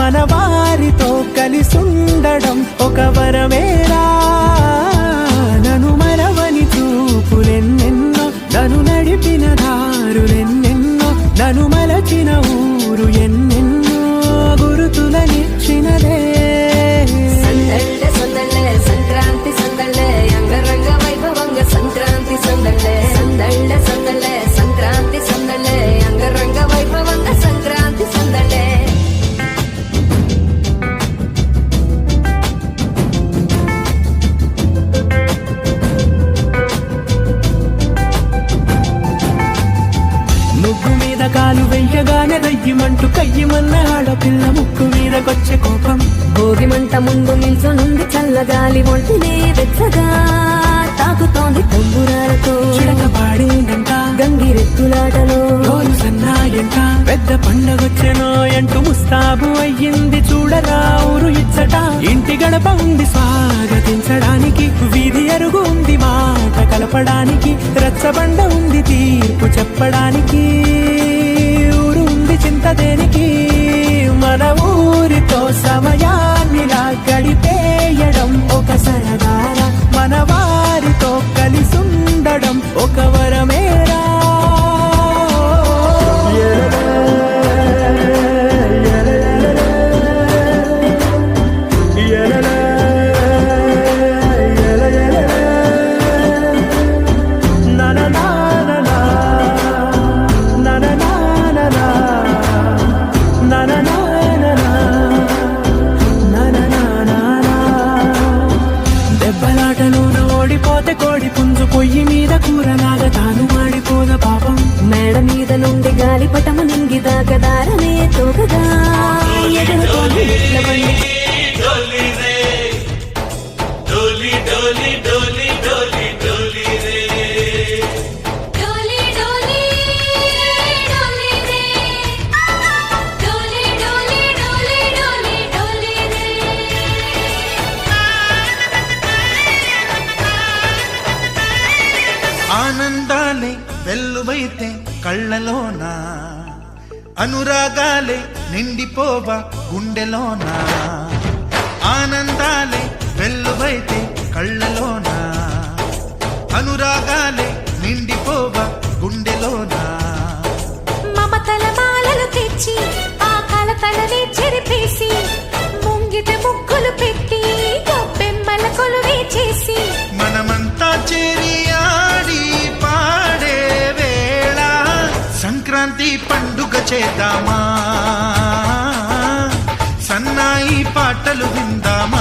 మన వారితో కలిసుండడం ఒక వరమేరా. నన్ను మరవని చూపులెన్నెన్నో, నన్ను నడిపిన దారులెన్నెన్నో, నన్ను మలచిన ఊరు ఎన్నెన్నో గురుతులనిచ్చినదే. సందళ్ళే సందళ్ళే సంక్రాంతి సందళ్ళే అంగరంగ వైభవంగ సంక్రాంతి సందళ్ళే. సందళ్ళే సందళ్ళే సంక్రాంతి సందళ్ళే అంగరంగ వైభవంగ సంక్రాంతి సందళ్ళే. ముగ్గు మీద కాలు వెయ్యగానే రయ్యమంటూ కయ్యమన్న ఆడపిల్ల ముక్కు మీదకొచ్చే కోపం. భోగి మంట ముందు నిల్చొనుంది చల్లగాలి ఒంటినే వెచ్చగా తాకుతోంది తంబురాలతో. చిడక పాడిందంట గంగిరెత్తులాటలో రోజు సన్నాయంట, పెద్ద పండగొచ్చెనో అంటూ ముస్తాబు అయ్యింది చూడరా ఊరు ఇచ్చట. ఇంటి గడప ఉంది స్వాగతించడానికి, వీధి అరుగు ఉంది మాట కలపడానికి, రచ్చబండ ఉంది తీర్పు చెప్పడానికి, ఊరు ఉంది చింత దేనికి. మన ఊరితో సమయాన్నిలా గడిపేయడం ఒక సరదారా, మన వారితో కలిసుండడం ఒక వరమేరా. దెబ్బలాటలోన ఓడిపోతే కోడి పుంజు పొయ్యి మీద కూరలాగా తాను మాడిపోద పాపం. మేడ మీద నుండి గాలిపటము నింగి దాకదారనే తోకగా ఎదురుతోంది ఎడ్ల బండి. ఆనందాలే వెల్లువైతే కళ్ళలోనా, అనురాగాలే నిండిపోవా గుండెలోనా. ఆనందాలే వెల్లువైతే కళ్ళలోనా, అనురాగాలే నిండిపోవా గుండెలోనా. మమతల మాలలు తెచ్చి ఆ కలతలని చెరిపేసి, ముంగిట ముగ్గులు పెట్టి బెమ్మల కొలువే చేసి, మనమంతా చేరి ఆడి పాడే వేళ సంక్రాంతి పండుగ చేద్దామా, సన్నాయి పాటలు విందామా.